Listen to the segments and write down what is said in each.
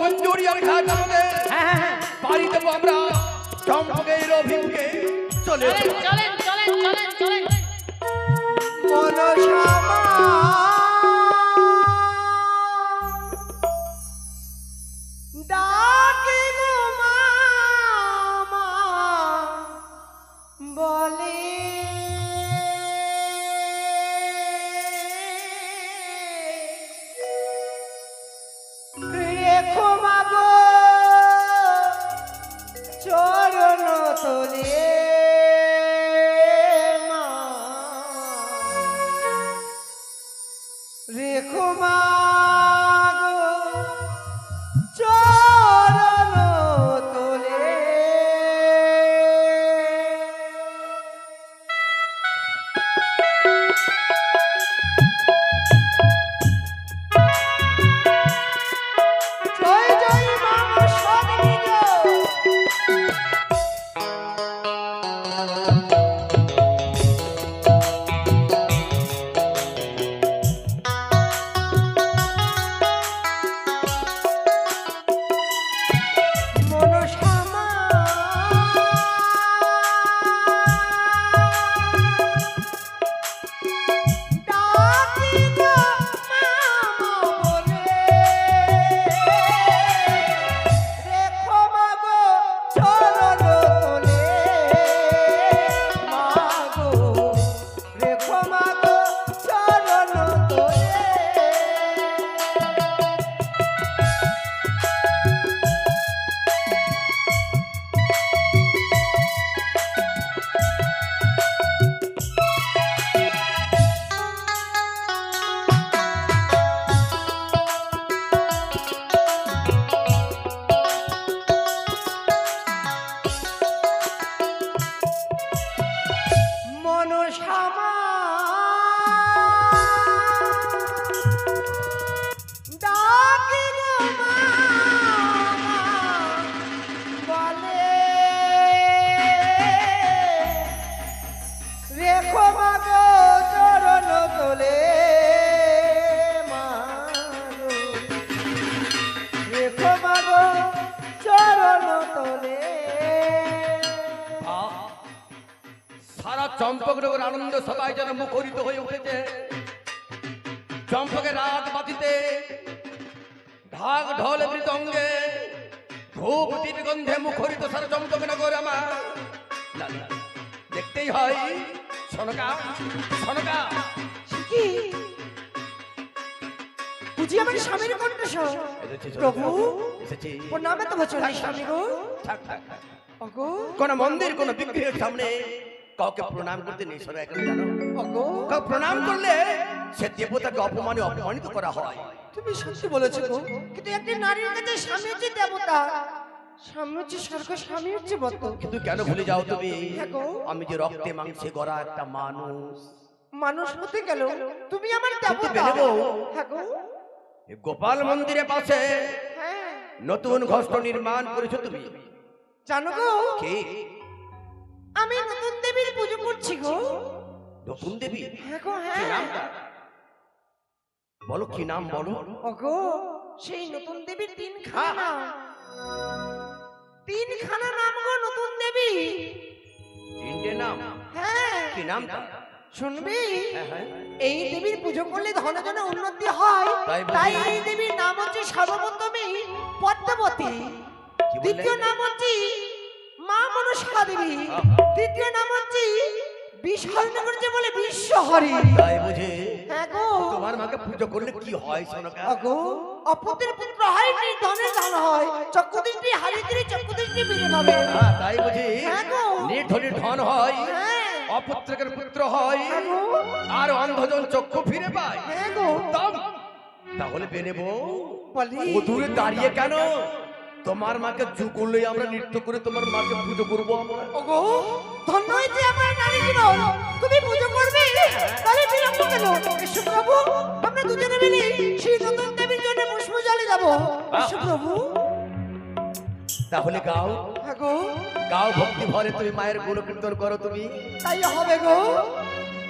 গুঞ্জুরিয়ার ঘাট আমাদের পাড়ি দেবো আমরা চম্পকের অভিমুখে চলে চলেন চলেন চলেন চলেন চলেন মনসামা ডাকে গো মামা বলে রেখো মাগো চরণ তোলে মা রেখো মাগো চরণ তোলে জয় জয় মা সরণী মনসামা ডাকি গো মামা বলে রেখো মাগো চরণ তোলে মাগো রেখো মাগো চরণ তোলে মনসামা ডাকি গো মামা বলে রেখো মাগো চরণ তোলে মাগো রেখো মাগো চরণ তোলে সারা চম্পকনগর আনন্দ সবাই যেন মুখরিত হয়ে উঠেছে। চম্পকের রাত বাতিতে ঢাক ঢোল মৃদঙ্গে ধূপ দীপ গন্ধে মুখরিত সারা চম্পকনগর আমার না, না, দেখতেই হয়। সনকা সনকা কি বুঝি আমার স্বামীর কণ্ঠস্বর এসেছি, প্রভু এসেছি। প্রণামে তো বছর স্বামী গো থাক, থাক, থাক। অগো কোন মন্দির কোন বিগ্রহের সামনে কাউকে প্রণাম করতে নেই। সবাই এখন জানো অগো কাউ প্রণাম করলে সে দেবতাকে অপমানে অপমানিত করা হয়। তুমি সত্যি বলেছো গো কিন্তু একটি নারীর কাছে স্বামী হচ্ছে দেবতা স্বামী হচ্ছে স্বর্গ স্বামী হচ্ছে বত কিন্তু কেন ভুলে যাও তুমি হ্যাঁ গো। আমি যে রক্তে মাংসে গড়া একটা মানুষ। মানুষ হতে গেল তুমি আমার কিন্তু দেবতা বেনেবো। হ্যাঁ গো এই গোপাল মন্দিরের পাশে হ্যাঁ নতুন ঘষ্ট নির্মাণ করেছো তুমি। জানো গো কে? আমি নতুন দেবীর পুজো করছি গো নতুন দেবী? হ্যাঁ গো কি হ্যাঁ নামটা বলো, কি নাম বলো? ওগো সেই নতুন দেবীর তিনখানা নাম তিনখানা নাম গো নতুন দেবী তিনটে নাম? হ্যাঁ কি নামটা? শুনবি হ্যাঁ, হ্যাঁ। এই দেবীর পুজো করলে ধন জন উন্নতি হয় তাই বুঝি? তাই এই দেবীর নাম হচ্ছে সর্বপ্রথমে পদ্মাবতী কি বললে? দ্বিতীয় নাম হচ্ছে মা মনসা দেবী তৃতীয় নাম হচ্ছে বিশালনগর যে বলে বিশ্বহরি তাই বুঝে হ্যাঁ গো তোমার মাকে পুজো করলে কি হয় সোনকা? অগো অপুত্রের পুত্র হয় নির্ধনের ধন হয় চক্ষুদৃষ্টি হারিয়ে চক্ষুদৃষ্টি ফিরে পাবে হ্যাঁ, তাই বুঝি হ্যাঁ গো। নির্ধনের ধন হয়, হ্যাঁ অপুত্রকের পুত্র হয়, হ্যাঁ গো আর অন্ধজন চক্ষু ফিরে পায়। হ্যাঁ গো তাহলে বেনেবো বলি ও দূরে দাঁড়িয়ে কেন? তোমার মাকে যুগলে আমরা নৃত্য করে তোমার মাকে পুজো করবো আমরা। ওগো ধন্য হয়েছে আমার নারী জীবন তুমি পুজো করবে তাহলে বিলম্ব কেন এসো প্রভু আমরা দুজনে মিলে সেই নতুন দেবীর জন্য পুষ্পজলে যাব এসো প্রভু তাহলে গাও হ্যাঁ গো গাও ভক্তি ভরে তুমি মায়ের গুণ কীর্তন করো তুমি। তাই হবে গো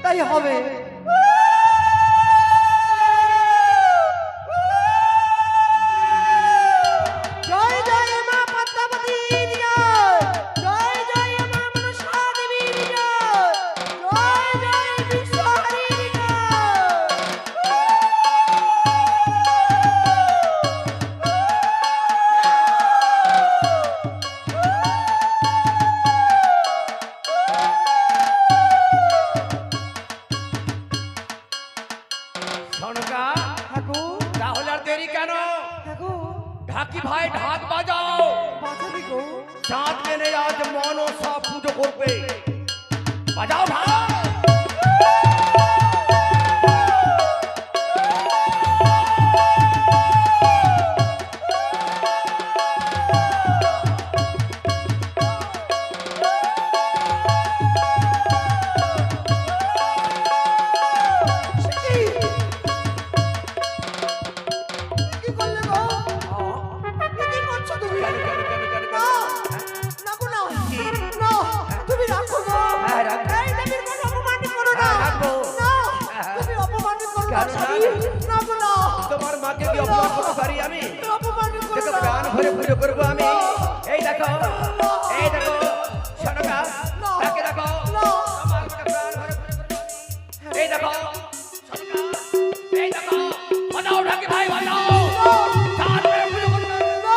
তাই হবে ঢাকি ভাই ঢাক বাজাও, বাঁচাবি গো। চাঁদ মেনে আজ মনসা পুজো করবে, বাজাও ভাই। কি করলে গো? কি করছো তুমি? কেন, কেন, কেন, কেন, কেন? না, না গো না। না, তুমি রাখো গো। হ্যাঁ, রাখবো। এই দেবীর কোনো অপমানিত করো না। হ্যাঁ, রাখবো। না, হ্যাঁ। তুমি অপমানিত করো না, কেন না? স্বামী। না গো না। তোমার মাকে কি অপমান করতে পারি আমি? তুমি অপমানিত করো দেখো না। প্রাণ ভরে পুজো করবো আমি। এই দেখো, এই দেখো, শোনকা, না। তাকে দেখো, না। তোমার মাকে প্রাণ ভরে পুজো করবো আমি। এই দেখো, শোনকা, এই দেখো, বাজাও ঢাকি ভাই বাজাও, চাঁদ মেরে পুজো করবো।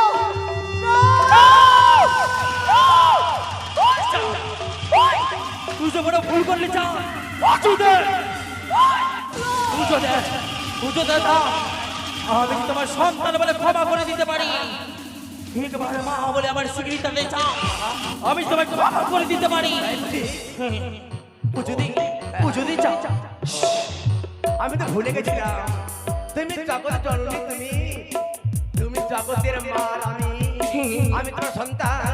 না, না। তুই বড় ভুল করলি চা পুজো দে না। আমি কি তোমার সন্তান বলে ক্ষমা করে দিতে পারি? একবার মা বলে আমার স্বীকৃতি দে চা, আমি তোমাকে ক্ষমা করে দিতে পারি। পুজো দি চা। আমি তো ভুলে গেছিলাম তুমি জগতের জননী, তুমি জগতের মা। আমি তোমার সন্তান,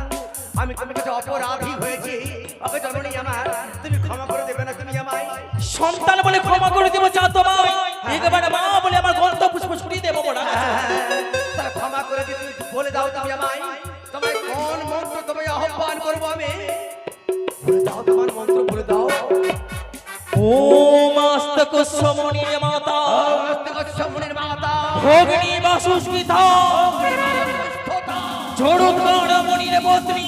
আমি তোমার কাছে অপরাধী হয়েছি। ওকে জননী আমার, তুমি ক্ষমা করে দেবে না তুমি আমায়? সন্তান বলে ক্ষমা করে দেবো চা তোমায়, একবার মা বলে আমার গন্ধ পুষ্প ছুটিয়ে দেবো বড়। তাহলে ক্ষমা করে দিয়ে তুমি বলে দাও তুমি আমায়, তোমায় কোন মন্ত্র তোমায় আহ্বান করবো আমি? বলে দাও তোমার মন্ত্র, বলে দাও। ও মস্তক সমনি মাতা মনের মাতা ভগ্নি বাসুস্মিতা ঝড়ুৎকর মনির পত্নী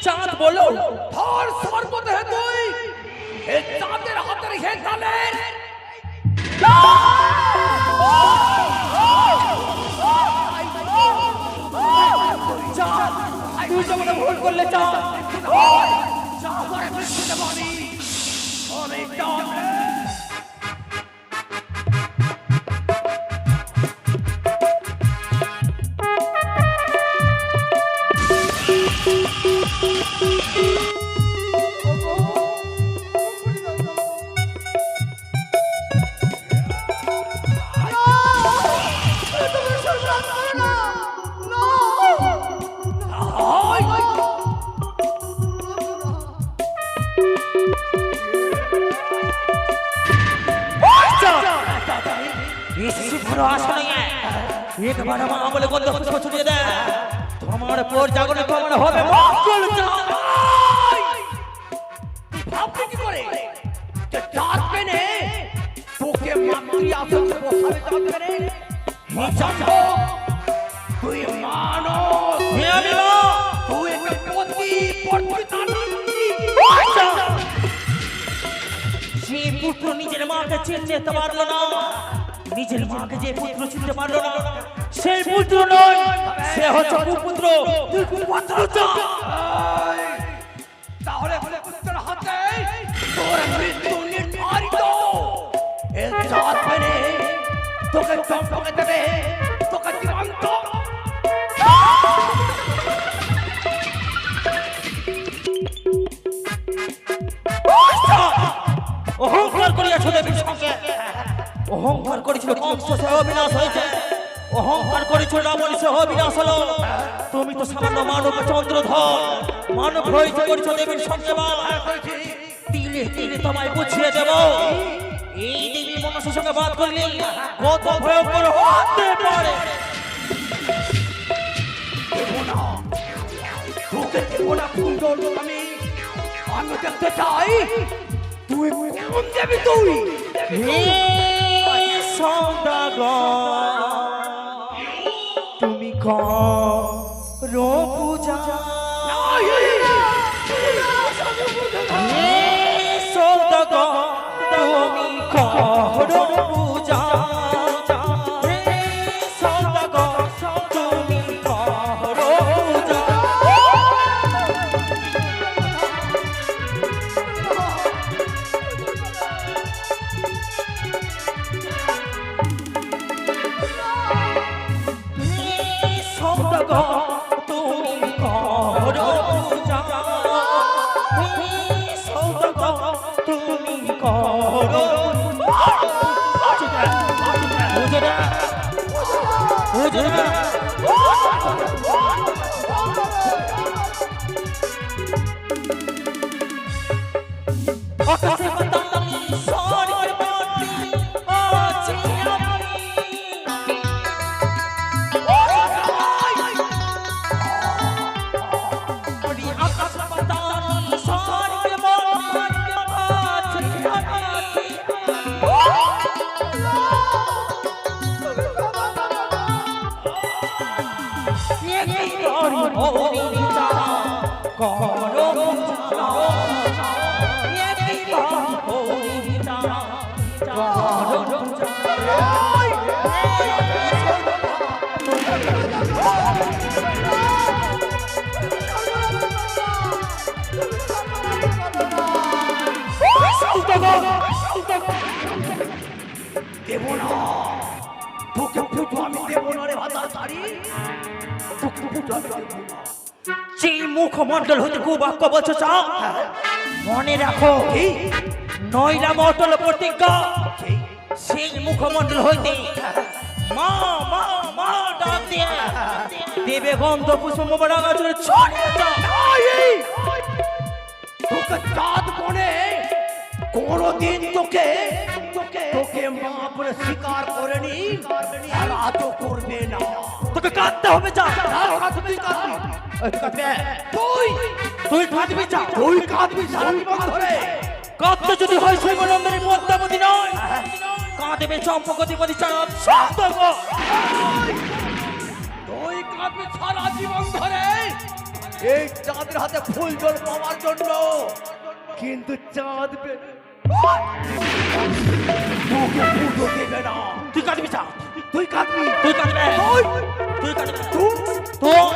চাঁদ বলো ধর সর্বদেহে তুই এই চাঁদের হাতের হেতালের চাঁদ তুই যেমন ভুল করলে চাঁদ একবার মা বলে গন্ধ পুষ্প ছড়িয়ে দেয়, তোমার পর জাগরণ তোমার হবে মঙ্গল চাঁদ। ভাবতে কি করে যে চাঁদ পেনে তোকে মাতৃ আসনে বসাবে চাঁদ পেনে? চাঁদ তুই মানুষ, আমি মা তুই একটা পতি পর্বতা যে পুত্র নিজের মাকে চিনতে পারলো না, নিজের মাকে যে পুত্র চিনতে পারলো না, সেই পুত্র নয়, সে হচ্ছে কুপুত্র। তুই কুপুত্র চাঁদ। তাহলে বলে পুত্রের হাতে তোর মৃত্যু নির্ধারিত। এই চাঁদ পেনে তোকে চম্পকে দেবে, তোকে জীবন্ত। অহংকার করিয়াছ দেবীর সঙ্গে, অহংকার করেছিল কংস, সে অবিনাশ হয়েছে। অহংকার করেছিল রাবণ, সে অবিনাশ হলো। তুমি তো সামান্য মানব চন্দ্রধর, মানব হয়েছে করেছ দেবীর সঙ্গে। দিনে দিনে তোমায় বুঝিয়ে দেব, এই দেবী মনসার সঙ্গে বাদ করলে কত ভয়ঙ্কর হতে পারে। তোকে দেবো না কুণ্ডল আমি, আমি দেখতে চাই তুই কোন দেবী তুই? হে সৌদাগর, তুমি করো পূজা। হে সৌদাগর, তুমি করো পূজা। হে সৌদাগর, তুমি করো পূজা। বুঝে না বুঝে না আকাশে বাতাসে স্বর্গের মাটি আছি আমি ওরে আকাশে বাতাসে স্বর্গের মাটি আছি আমি হরিতা করো দেব না তোকে ফুটু আমি দেব না রে ভাতার তারি তোকে ফুটু আমি দেব না। যে মুখমণ্ডল হতে কুবাক্য বলছো চাও মনে রাখো নয়রা মটল প্রতিজ্ঞা সেই মুখমণ্ডল হইতে মা মা মা ডাক দিয়ে দেবে গন্ধ পুষ্প মোবারক চলে ছড়িয়ে দাও তোকে চাঁদ বনে কোনদিন তোকে তোকে মা বলে স্বীকার করেনি আর আজও করবে না। তোকে কাঁদতে হবে চা তুই কাঁদবি তুই তুই কাঁদবি চা তুই কাঁদবি সারা জীবন ধরে। কাঁদতে যদি হয় শৈবনন্দনী পদ্মাবতী নয় কাঁদবে চম্পকতিপতি চাঁদ সপ্তক তুই কাঁদবি সারা জীবন ধরে এই চাঁদের হাতে ফুল জল পাওয়ার জন্য, কিন্তু চাঁদ তোকে পুজো দেবে না। তুই কাঁদবি চা তুই কাঁদবি তুই কাঁদবে তুই তুই কাঁদবে তুই তুই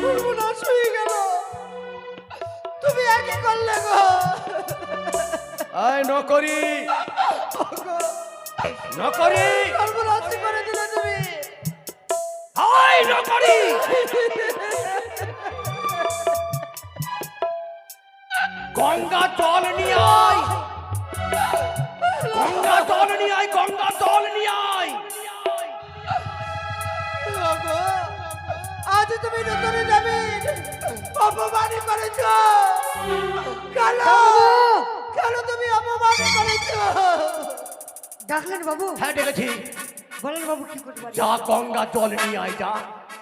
সর্বনাশ হয়ে গেল। তুমি আর কি করলে গো? আয় নকরি নকরি সর্বনাশ করে দিলে তুমি। আয় নকরি গঙ্গা জল নিয়ে আয়, গঙ্গা জল নিয়ে আয়, গঙ্গা জল নিয়ে আয়। ওগো, আজ তুমি নতুন জমিন অপমানি করেছ। কেন কেন তুমি অপমানি করেছ? ডাকলেন বাবু? হ্যাঁ ডেকেছি। বলেন বাবু কি করতে পারি? যা গঙ্গা জল নিয়ে আয় যা।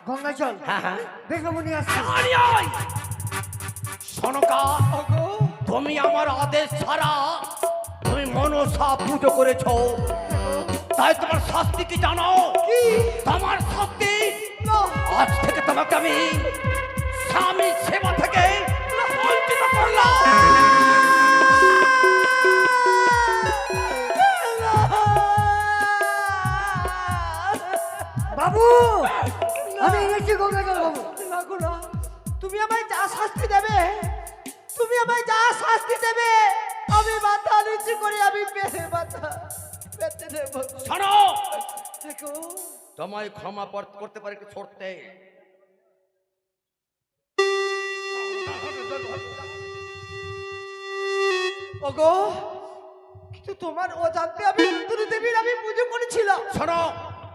গঙ্গা জল? হ্যাঁ হ্যাঁ বেশ বাবু নিয়ে আসছি। নিয়ে আয়। সনকা, তুমি আমার আদেশ ছাড়া তুমি মনসা পুজো করেছো, তাই তোমার শাস্তি কি জানো? কি? তোমার শাস্তি না। আজ থেকে তোমাকে আমি স্বামী সেবা থেকে বঞ্চিত করলাম। বাবু আমি এনেছি গঙ্গা জল বাবু। না গো না, তুমি আমায় যা শাস্তি দেবে, তুমি আমায় যা শাস্তি দেবে আমি মাথা নিচু করে আমি পেতে মাথা পেতে দেব। শোনো, দেখো তোমায় ক্ষমা করতে পারি ছোড়তে। ওগো, কিন্তু তোমার অজান্তে আমি রুদ্র দেবীর আমি পুজো করেছিলাম। শোনো,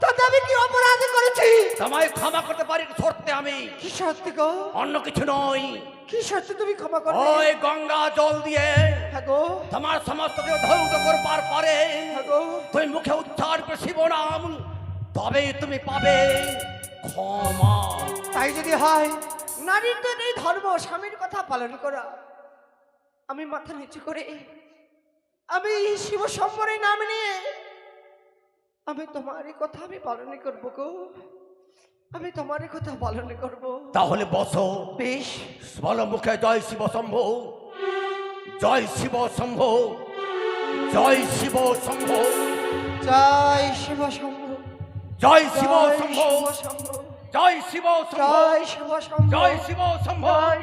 তাতে আমি কি অপরাধ করেছি? তোমায় ক্ষমা করতে পারি ছোড়তে আমি, কি সত্যি গো? অন্য কিছু নয়। কি সত্যি তুমি ক্ষমা করবে? ওই গঙ্গা জল দিয়ে হ্যাঁ গো, তোমার সমস্ত কিছু ধৌত করবার পরে হ্যাঁ গো। তুমি মুখে উচ্চার করে শিব নাম, তবে তুমি পাবে ক্ষমা। তাই যদি হয়, নারীর তো এই ধর্ম স্বামীর কথা পালন করা। আমি মাথা নিচু করে আমি শিব সম্বরে নাম নিয়ে আমি তোমারই কথা আমি পালন করবো গো। আমি তোমারই কথা পালন করবো। তাহলে বসো। বেশ, বলো মুখে জয় শিব শম্ভু, জয় শিব শম্ভু, জয় শিব শম্ভু, জয় শিব শম্ভু, জয় শিব শম্ভু, শম্ভু, জয় শিব শম্ভু, জয় শিব শম্ভু, জয় শিব শম্ভু, জয়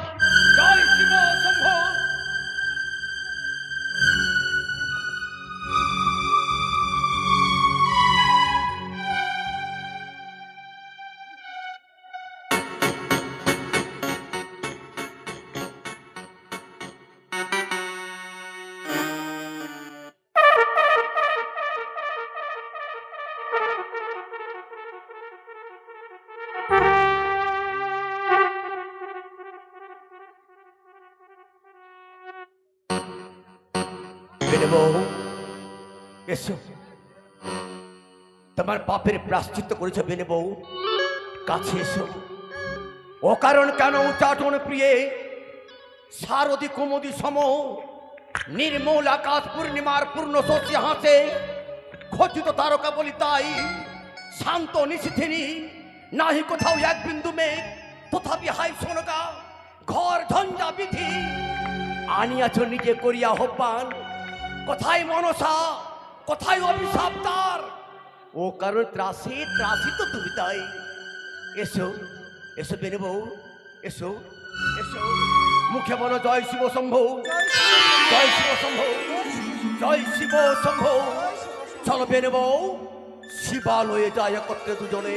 বেনে বউ এসো, তোমার পাপের প্রায়শ্চিত্ত করেছো বেনে বউ, কাছে এসো। ও কারণ কেন উচ্চাটন প্রিয়ে সারদি কুমুদি সম নির্মূল আকাশ পূর্ণিমার পূর্ণ শশী হাসে খচিত তারকা বলি তাই শান্ত নিশিথিনী নাহি কোথাও এক বিন্দু মেঘ তথাপি হাই সোনগা ঘর ঝঞ্ঝা বিধি আনিয়াছ নিজে করিয়া আহ্বান কোথায় মনসা কোথায় অভিশাপ তার ও কারণ ত্রাসে ত্রাসি তো তুমি তাই এসো এসো বেনে বউ এসো এসো মুখে বলো জয় শিব শম্ভু জয় শিব শম্ভু জয় শিব শম্ভু চলো বেনে বউ শিবালয়ে যায় একত্রে দুজনে